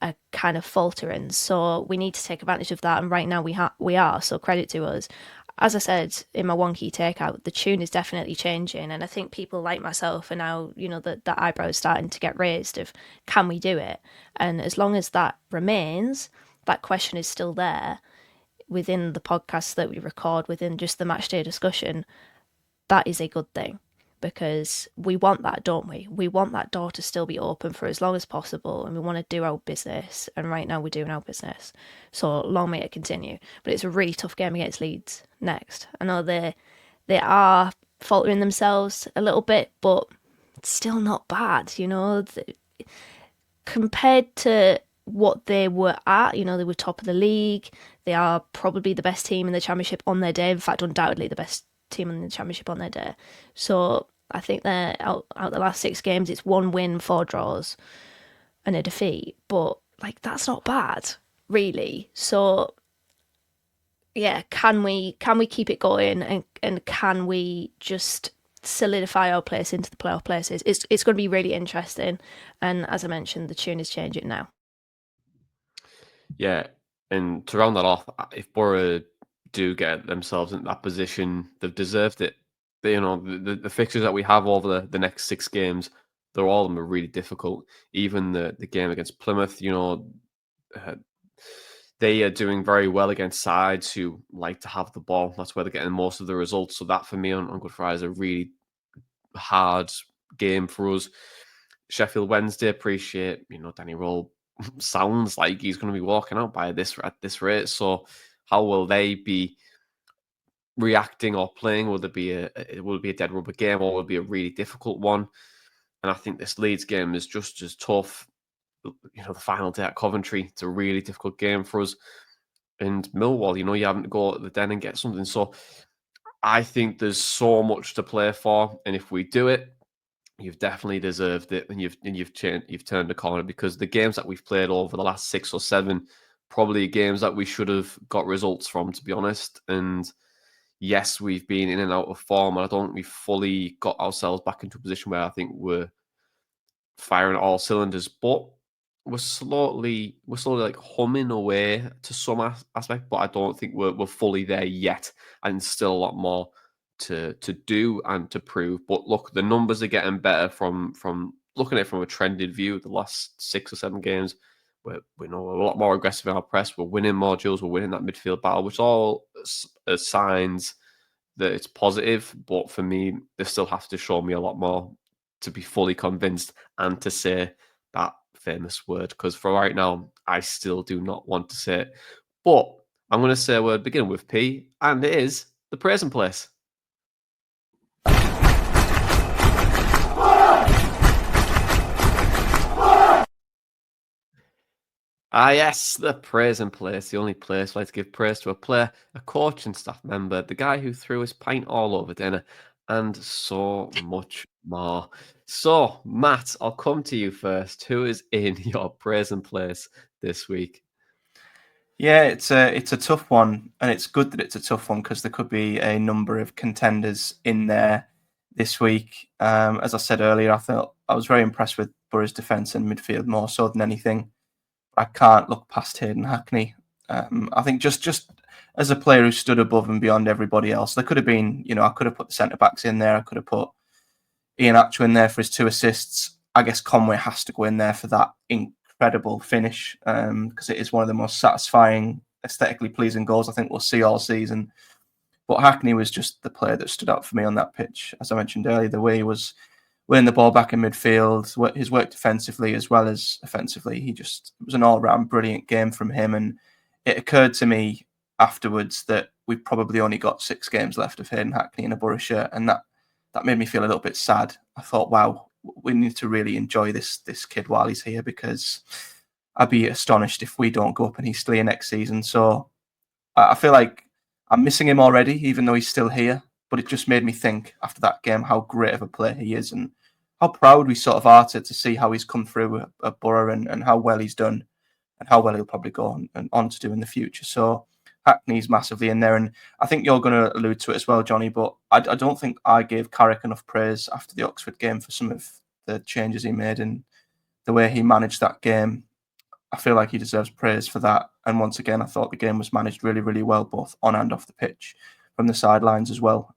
are kind of faltering. So we need to take advantage of that. And right now we are. So credit to us. As I said in my one key takeout, the tune is definitely changing, and I think people like myself are now, the eyebrows starting to get raised of, can we do it? And as long as that remains, that question is still there within the podcasts that we record, within just the matchday discussion. That is a good thing, because we want that, don't we? We want that door to still be open for as long as possible, and we want to do our business. And right now we're doing our business. So long may it continue. But it's a really tough game against Leeds next. I know they are faltering themselves a little bit, but it's still not bad, compared to what they were at. They were top of the league. They are probably the best team in the Championship on their day. In fact, undoubtedly the best team in the Championship on their day. So I think they're out the last 6 games. It's 1 win, 4 draws, and a defeat. But that's not bad, really. So yeah, can we keep it going, and can we just solidify our place into the playoff places? It's going to be really interesting. And as I mentioned, the tune is changing now. Yeah, and to round that off, if Boro do get themselves in that position, they've deserved it. The fixtures that we have over the next 6 games, they're all of them are really difficult. Even the game against Plymouth, they are doing very well against sides who like to have the ball. That's where they're getting most of the results. So that for me on Good Friday is a really hard game for us. Sheffield Wednesday, appreciate, Danny Roll sounds like he's going to be walking out at this rate. So how will they be reacting or playing? Will it be a dead rubber game, or will it be a really difficult one? And I think this Leeds game is just as tough. The final day at Coventry, it's a really difficult game for us. And Millwall, you having to go at the Den and get something. So I think there's so much to play for, and if we do it, you've definitely deserved it, and you've turned the corner, because the games that we've played over the last 6 or 7, probably games that we should have got results from, to be honest. And yes, we've been in and out of form, and I don't think we've fully got ourselves back into a position where I think we're firing all cylinders, but we're slowly humming away to some aspect, but I don't think we're fully there yet, and still a lot more to do and to prove. But look, the numbers are getting better from looking at it from a trended view. The last 6 or 7 games, we're a lot more aggressive in our press. We're winning more duels. We're winning that midfield battle, which all are signs that it's positive. But for me, they still have to show me a lot more to be fully convinced and to say that famous word, because for right now, I still do not want to say it. But I'm going to say a word beginning with P, and it is the praising place. Yes, the praising place, the only place where to give praise to a player, a coach and staff member, the guy who threw his pint all over dinner, and so much more. So, Matt, I'll come to you first. Who is in your praising place this week? Yeah, it's a tough one, and it's good that it's a tough one, because there could be a number of contenders in there this week. As I said earlier, I was very impressed with Boro's defence and midfield more so than anything. I can't look past Hayden Hackney. I think just as a player who stood above and beyond everybody else, there could have been, I could have put the centre backs in there. I could have put Ian Atcher in there for his 2 assists. I guess Conway has to go in there for that incredible finish because it is one of the most satisfying, aesthetically pleasing goals I think we'll see all season. But Hackney was just the player that stood out for me on that pitch. As I mentioned earlier, the way he was winning the ball back in midfield, his work defensively as well as offensively, it was an all-round brilliant game from him. And it occurred to me afterwards that we've probably only got 6 games left of Hayden Hackney in a Boro shirt, and that made me feel a little bit sad. I thought, wow, we need to really enjoy this kid while he's here, because I'd be astonished if we don't go up and he's still here next season. So I feel like I'm missing him already, even though he's still here. But it just made me think after that game how great of a player he is, and how proud we sort of are to see how he's come through at Boro and how well he's done, and how well he'll probably go on to do in the future. So Hackney's massively in there, and I think you're going to allude to it as well, Jonny, but I don't think I gave Carrick enough praise after the Oxford game for some of the changes he made and the way he managed that game. I feel like he deserves praise for that. And once again, I thought the game was managed really, really well, both on and off the pitch, from the sidelines as well,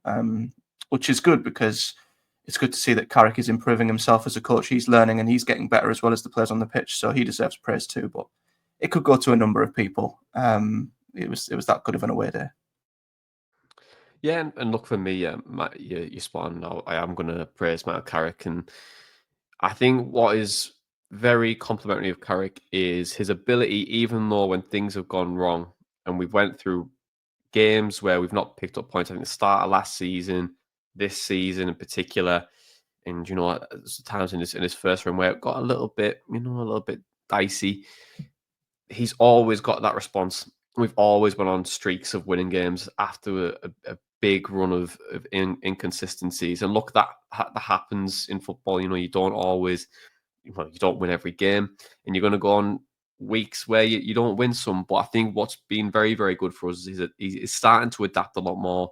which is good, because it's good to see that Carrick is improving himself as a coach. He's learning and he's getting better as well as the players on the pitch. So he deserves praise too, but it could go to a number of people. It was that good of an away day. Yeah, and look, for me, Matt, you're spot on. I am going to praise Matt Carrick, and I think what is very complimentary of Carrick is his ability, even though when things have gone wrong, and we've went through games where we've not picked up points. I think the start of last season, this season in particular, and times in his first run where it got a little bit dicey. He's always got that response. We've always been on streaks of winning games after a big run of inconsistencies. And look, that happens in football. You don't always, you don't win every game, and you're going to go on weeks where you don't win some. But I think what's been very, very good for us is that he's starting to adapt a lot more.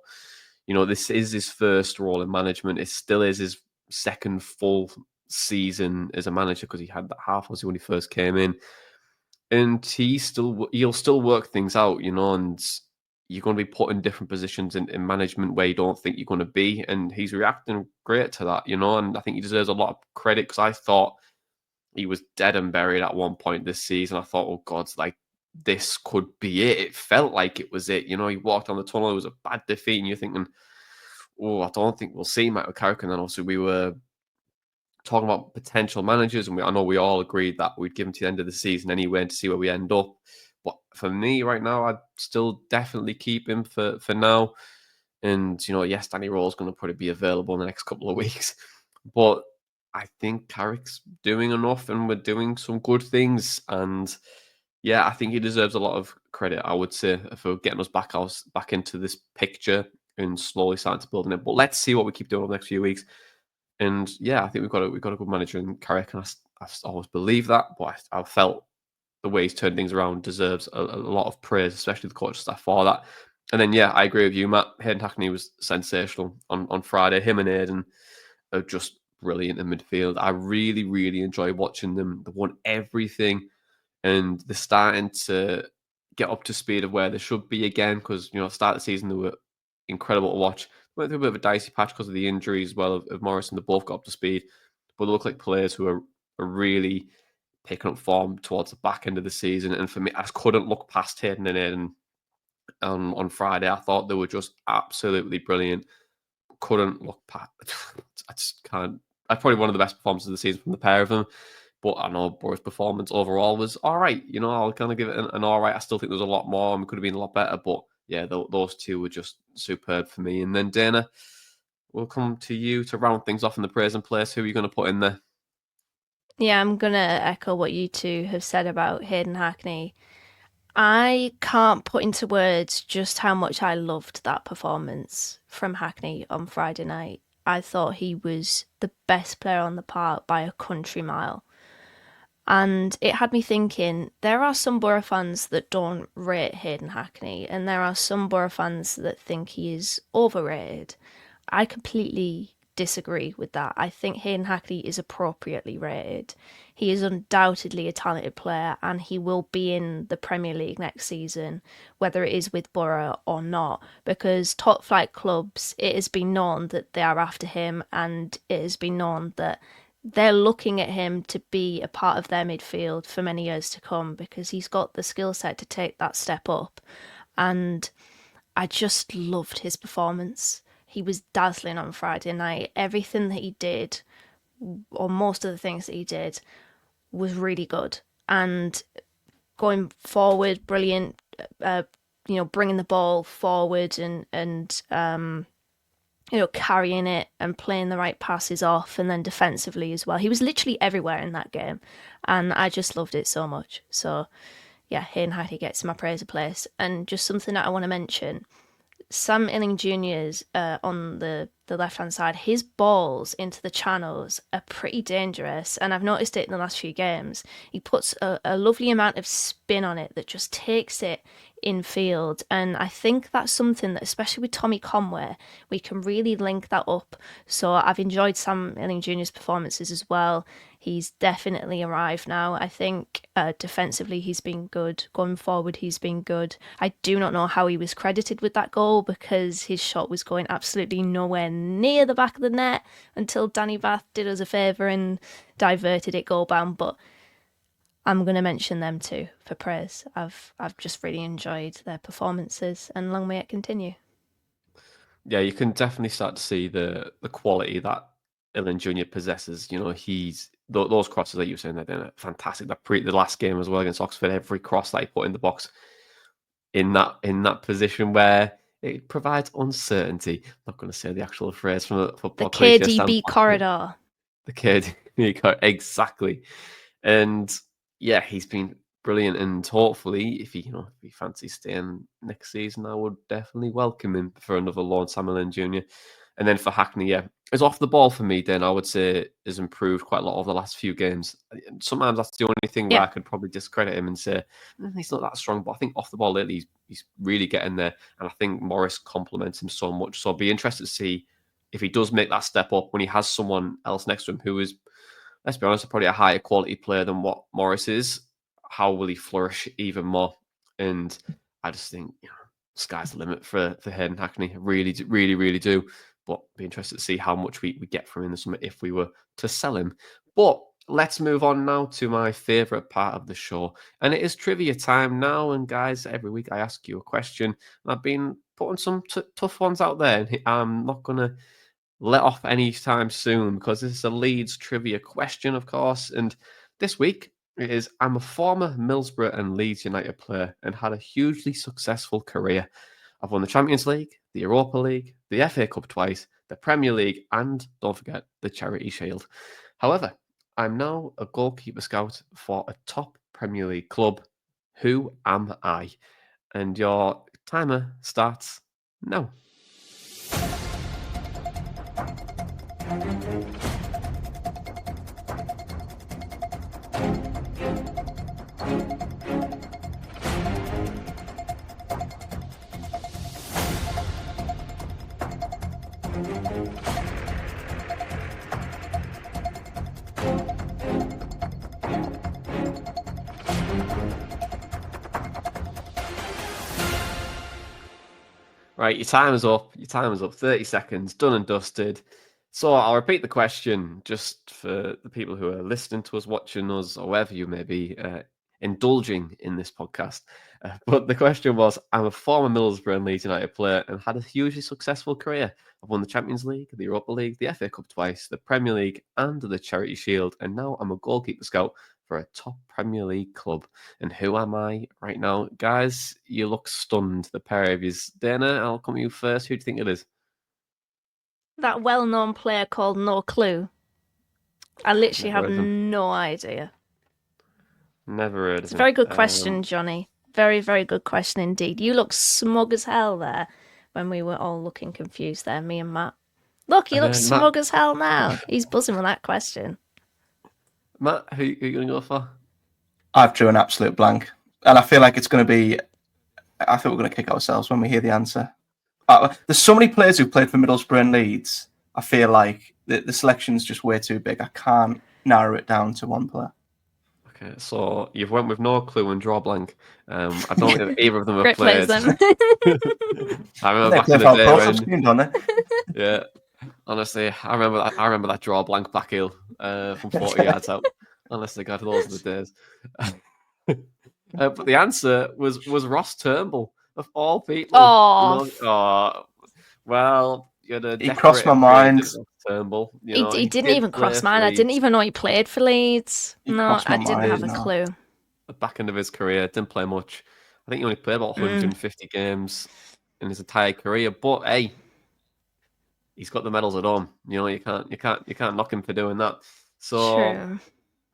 This is his first role in management. It still is his second full season as a manager, because he had that half when he first came in. And he'll still work things out, and you're going to be put in different positions in management where you don't think you're going to be. And he's reacting great to that, and I think he deserves a lot of credit, because I thought he was dead and buried at one point this season. I thought, oh God, like, this could be it. It felt like it was it. He walked on the tunnel. It was a bad defeat, and you're thinking, oh, I don't think we'll see Michael Carrick. And then also we were talking about potential managers, and I know we all agreed that we'd give him to the end of the season anyway to see where we end up. But for me right now, I'd still definitely keep him for now. And, yes, Danny Rowe's going to probably be available in the next couple of weeks. But I think Carrick's doing enough, and we're doing some good things. And yeah, I think he deserves a lot of credit, I would say, for getting us back into this picture and slowly starting to build it. But let's see what we keep doing over the next few weeks. And yeah, I think we've got a good manager in Carrick, and I've always believed that. But I felt the way he's turned things around deserves a lot of praise, especially the coaching staff for that. And then, yeah, I agree with you, Matt. Hayden Hackney was sensational on Friday. Him and Hayden are just brilliant in midfield. I really, really enjoy watching them. They won everything, and they're starting to get up to speed of where they should be again, because, at the start of the season, they were incredible to watch. Went through a bit of a dicey patch because of the injuries as well of Morrison. They both got up to speed, but they look like players who are really picking up form towards the back end of the season. And for me, I just couldn't look past Hayden and Hayden on Friday. I thought they were just absolutely brilliant. Couldn't look past. I just can't. That's probably one of the best performances of the season from the pair of them. But I know Boro's performance overall was all right. I'll kind of give it an all right. I still think there's a lot more and could have been a lot better. But yeah, those two were just superb for me. And then Dana, we'll come to you to round things off in the praise and place. Who are you going to put in there? Yeah, I'm going to echo what you two have said about Hayden Hackney. I can't put into words just how much I loved that performance from Hackney on Friday night. I thought he was the best player on the park by a country mile. And it had me thinking, there are some Boro fans that don't rate Hayden Hackney, and there are some Boro fans that think he is overrated. I completely disagree with that. I think Hayden Hackney is appropriately rated. He is undoubtedly a talented player, and he will be in the Premier League next season, whether it is with Boro or not, because top flight clubs, it has been known that they are after him, and it has been known that they're looking at him to be a part of their midfield for many years to come because he's got the skill set to take that step up. And I just loved his performance. He was dazzling on Friday night. Everything that he did, or most of the things that he did, was really good. And going forward, brilliant. Bringing the ball forward and carrying it and playing the right passes off, and then defensively as well. He was literally everywhere in that game, and I just loved it so much. So, yeah, Hayden Hardy gets my praise place. And just something that I want to mention, Sam Illing Jr.'s on the left-hand side, his balls into the channels are pretty dangerous, and I've noticed it in the last few games. He puts a lovely amount of spin on it that just takes it in field, and I think that's something that, especially with Tommy Conway, we can really link that up. So I've enjoyed Sam Illing Jr.'s performances as well. He's definitely arrived now. I think defensively he's been good. Going forward he's been good. I do not know how he was credited with that goal because his shot was going absolutely nowhere near the back of the net until Danny Bath did us a favour and diverted it goal bound. But I'm going to mention them too for praise. I've just really enjoyed their performances, and long may it continue. Yeah, you can definitely start to see the quality that Illing Jr. possesses. He's those crosses that you were saying, they're fantastic. The last game as well against Oxford, every cross that he put in the box in that position where it provides uncertainty. I'm not going to say the actual phrase from a football The KDB corridor. The KDB corridor, exactly. And yeah, he's been brilliant, and hopefully, if he fancies staying next season, I would definitely welcome him for another loan, Sam Illing Jr. And then for Hackney, yeah, it's off the ball for me. Then I would say has improved quite a lot over the last few games. Sometimes that's the only thing where I could probably discredit him and say he's not that strong. But I think off the ball lately, he's really getting there, and I think Morris complements him so much. So I'll be interested to see if he does make that step up when he has someone else next to him who is, let's be honest, probably a higher quality player than what Morris is. How will he flourish even more? And I just think sky's the limit for Hayden Hackney. Really, really do. But be interested to see how much we get from him in the summer if we were to sell him. But let's move on now to my favourite part of the show. And it is trivia time now. And guys, every week I ask you a question. I've been putting some tough ones out there. And I'm not going to let off anytime soon because this is a Leeds trivia question, of course. And this week it is, I'm a former Middlesbrough and Leeds United player and had a hugely successful career. I've won the Champions League, the Europa League, the FA Cup twice, the Premier League, and don't forget the Charity Shield. However, I'm now a goalkeeper scout for a top Premier League club. Who am I? And your timer starts now. Right, your time is up. 30 seconds, done and dusted. So I'll repeat the question just for the people who are listening to us, watching us, or wherever you may be indulging in this podcast. But the question was, I'm a former Middlesbrough and Leeds United player and had a hugely successful career. I've won the Champions League, the Europa League, the FA Cup twice, the Premier League, and the Charity Shield. And now I'm a goalkeeper scout for a top Premier League club. And who am I right now? Guys, you look stunned, the pair of you. Dana, I'll come to you first. Who do you think it is? That well-known player called No Clue. I literally have no idea. Never heard of him. It's a very good question, Jonny. Very, very good question indeed. You look smug as hell there when we were all looking confused there, me and Matt. Look, you look smug as hell now. He's buzzing with that question. Matt, who are you going to go for? I've drew an absolute blank. And I feel like it's going to be... I think we're going to kick ourselves when we hear the answer. There's so many players who played for Middlesbrough and Leeds. I feel like the selection's just way too big. I can't narrow it down to one player. Okay, so you've went with No Clue and draw blank. I don't think either of them have Great played. Players, then. I remember back in the day when... don't they? Yeah. Honestly, I remember that draw blank back heel from 40 yards out. Honestly, God, those are the days. But the answer was Ross Turnbull, of all people. Oh, Well, you had a He crossed my decorated career, mind. didn't Ross Turnbull? he He didn't did even play cross for mine. I didn't Leeds even know he played for Leeds. He No, crossed I my didn't mind. have a No. clue. at the back end of his career. Didn't play much. I think he only played about 150 games in his entire career. But hey, he's got the medals at home. You can't knock him for doing that. So True.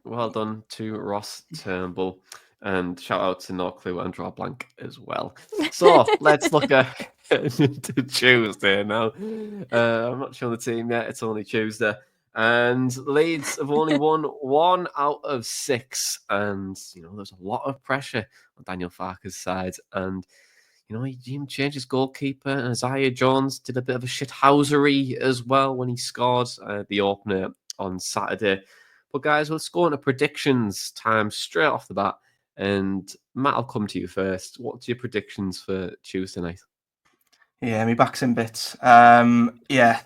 well done to Ross Turnbull. And shout out to No Clue and Draw Blank as well. So let's look at Tuesday now. I'm not showing the team yet. It's only Tuesday. And Leeds have only won 1 out of 6. And, there's a lot of pressure on Daniel Farke's side. And, he even changed his goalkeeper. And Isaiah Jones did a bit of a shithousery as well when he scored the opener on Saturday. But guys, let's go into predictions time straight off the bat. And Matt, I'll come to you first. What's your predictions for Tuesday night? Yeah, my back's in bits. Yeah.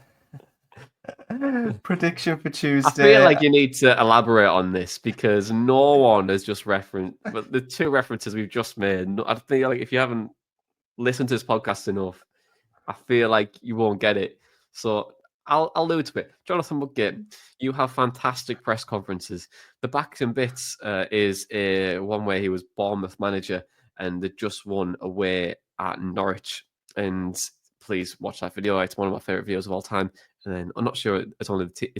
Prediction for Tuesday. I feel like you need to elaborate on this because no one has just referenced, but the 2 references we've just made. I feel like if you haven't listened to this podcast enough, I feel like you won't get it. So I'll allude to it. Jonathan Woodgate, you have fantastic press conferences. The Backs and Bits is one where he was Bournemouth manager and they just won away at Norwich. And please watch that video. It's one of my favorite videos of all time. And then I'm not sure I'm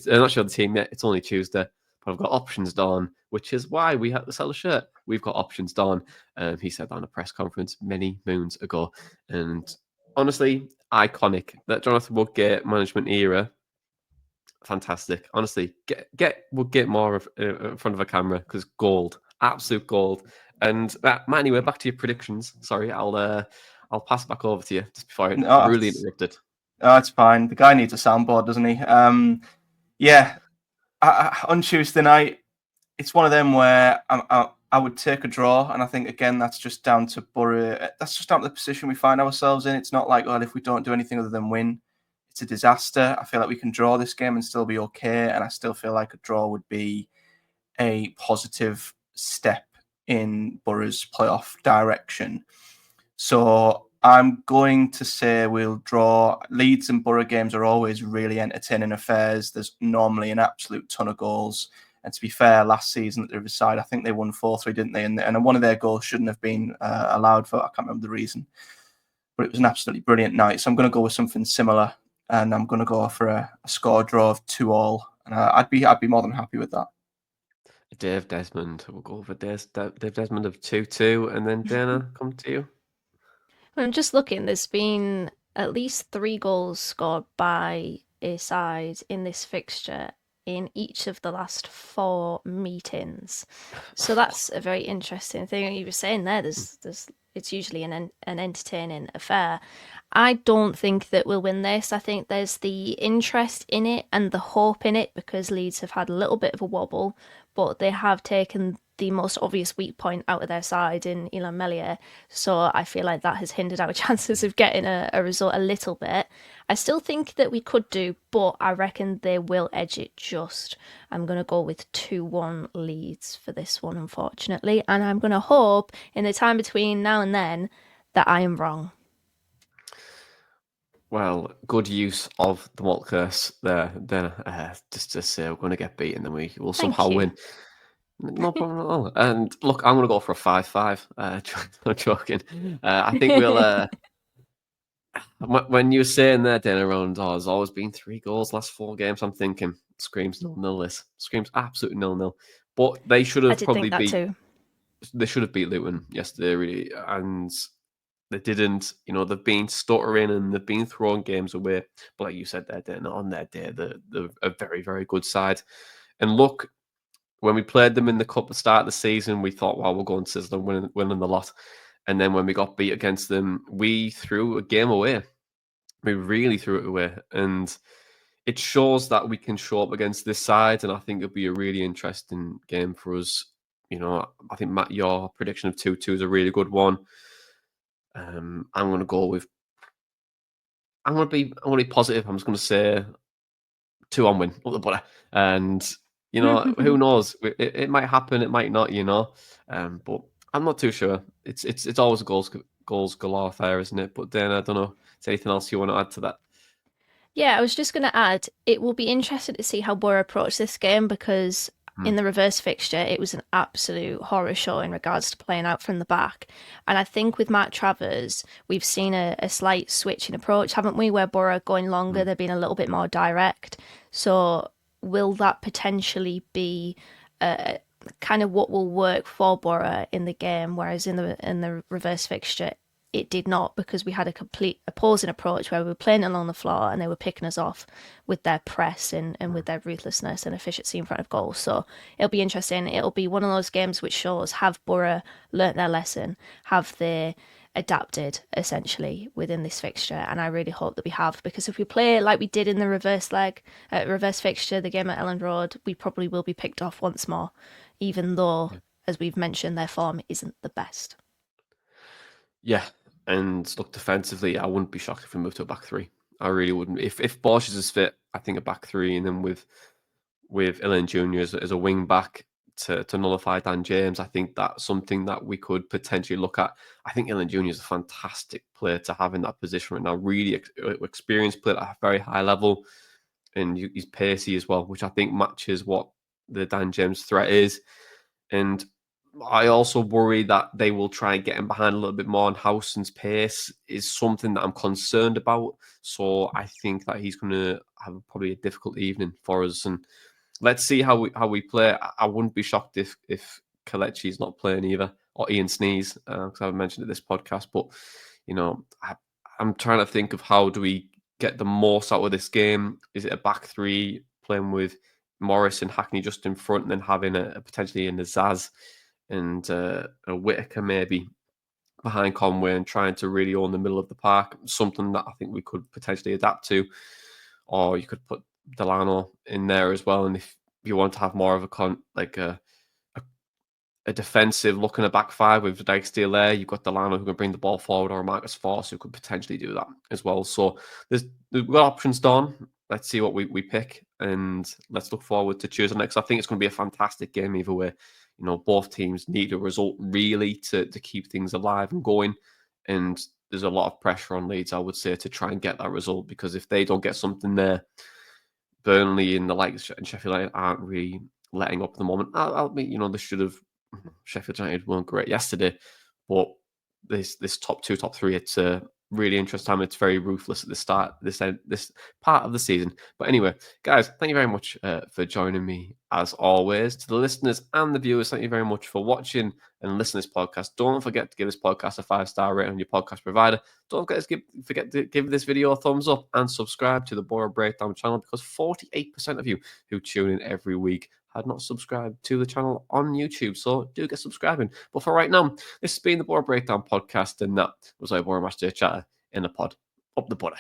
not sure the team yet. It's only Tuesday, but I've got options done, which is why we had to sell a shirt. We've got options done. He said that on a press conference many moons ago, and honestly, iconic. That Jonathan Woodgate management era, fantastic. Honestly, get Woodgate more in front of a camera because gold, absolute gold. And Matt, anyway, back to your predictions. Sorry, I'll pass it back over to you just before I No, really interrupted. it's fine. The guy needs a soundboard, doesn't he? Yeah. On Tuesday night, it's one of them where I would take a draw, and I think again that's just down to Boro. That's just down to the position we find ourselves in. It's not like, well, if we don't do anything other than win, it's a disaster. I feel like we can draw this game and still be okay, and I still feel like a draw would be a positive step in Boro's playoff direction. So I'm going to say we'll draw. Leeds and Boro games are always really entertaining affairs. There's normally an absolute ton of goals. And to be fair, last season at the Riverside, I think they won 4-3, didn't they? And one of their goals shouldn't have been allowed for. I can't remember the reason. But it was an absolutely brilliant night. So I'm going to go with something similar. And I'm going to go for a score draw of 2-2. And I'd be more than happy with that. Dave Desmond, we'll go for Dave Desmond of 2-2. And then Dana, come to you. I'm just looking, there's been at least 3 goals scored by a side in this fixture in each of the last 4 meetings. So that's a very interesting thing. You were saying there, it's usually an entertaining affair. I don't think that we'll win this. I think there's the interest in it and the hope in it because Leeds have had a little bit of a wobble, but they have taken the most obvious weak point out of their side in Elan Melier. So I feel like that has hindered our chances of getting a result a little bit. I still think that we could do, but I reckon they will edge it just. I'm going to go with 2-1 Leeds for this one, unfortunately. And I'm going to hope in the time between now and then that I am wrong. Well, good use of the malt curse there. Then just to say we're going to get beaten, then we will somehow win. No problem at all. And look, I'm going to go for a 5-5. I'm joking. I think we'll. When you were saying that, then around, there's always been 3 goals last 4 games. I'm thinking screams 0-0. This screams absolutely 0-0. But they should have probably beat. Too. They should have beat Luton yesterday, really, and they didn't. They've been stuttering and they've been throwing games away. But like you said, they're not on their day. They're a very, very good side. And look, when we played them in the cup at the start of the season, we thought, well, we're going to sizzle and winning the lot. And then when we got beat against them, we threw a game away. We really threw it away. And it shows that we can show up against this side. And I think it'll be a really interesting game for us. I think, Matt, your prediction of 2-2 is a really good one. I'm going to go with... I'm going to be positive. I'm just going to say 2-1 win, up the butter. And, you know, who knows? It might happen, it might not, you know. But I'm not too sure. It's always a goals galore affair, isn't it? But then I don't know. Is there anything else you want to add to that? Yeah, I was just going to add, it will be interesting to see how Boro approach this game because in the reverse fixture, it was an absolute horror show in regards to playing out from the back. And I think with Matt Travers, we've seen a slight switch in approach, haven't we? Where Boro are going longer, they're being a little bit more direct. So will that potentially be kind of what will work for Boro in the game, whereas in the reverse fixture, it did not, because we had a complete opposing approach where we were playing along the floor and they were picking us off with their press and with their ruthlessness and efficiency in front of goal. So it'll be interesting. It'll be one of those games which shows, have Boro learnt their lesson? Have they adapted essentially within this fixture? And I really hope that we have, because if we play like we did in the reverse fixture, the game at Elland Road, we probably will be picked off once more, even though, as we've mentioned, their form isn't the best. Yeah, and look, defensively, I wouldn't be shocked if we moved to a back three. I really wouldn't. If Bosch is fit, I think a back three, and then with Ilan Jr. as a wing back to nullify Dan James, I think that's something that we could potentially look at. I think Ilan Jr. is a fantastic player to have in that position right now. Really experienced player at a very high level, and he's pacey as well, which I think matches what the Dan James threat is. And I also worry that they will try and get him behind a little bit more, and Howson's pace is something that I'm concerned about. So I think that he's going to have probably a difficult evening for us. And let's see how we play. I wouldn't be shocked if Kelechi's not playing either, or Ian Sneeze, because I've mentioned it this podcast. But you know, I'm trying to think of how do we get the most out of this game. Is it a back three playing with Morris and Hackney just in front, and then having a potentially a Nazaz and a Whitaker maybe behind Conway and trying to really own the middle of the park, something that I think we could potentially adapt to. Or you could put Delano in there as well. And if you want to have more of a defensive look in a back five with Dyke still there, you've got Delano who can bring the ball forward, or Marcus Force who could potentially do that as well. So we've got options done. Let's see what we pick, and let's look forward to Tuesday next. I think it's going to be a fantastic game either way. You know, both teams need a result really to keep things alive and going. And there's a lot of pressure on Leeds, I would say, to try and get that result, because if they don't get something there, Burnley and the likes and Sheffield United aren't really letting up at the moment. I'll be, you know, they should have. Sheffield United weren't great yesterday, but this top two, top three, it's a really interesting time. It's very ruthless at the start, this part of the season. But anyway, guys, thank you very much for joining me as always. To the listeners and the viewers, thank you very much for watching and listening to this podcast. Don't forget to give this podcast a 5-star rating on your podcast provider. Don't forget to give this video a thumbs up and subscribe to the Boro Breakdown channel, because 48% of you who tune in every week had not subscribed to the channel on YouTube. So do get subscribing. But for right now, this has been the Boro Breakdown podcast, and that was our Boro Match Day Chatter in the pod. Up the butter.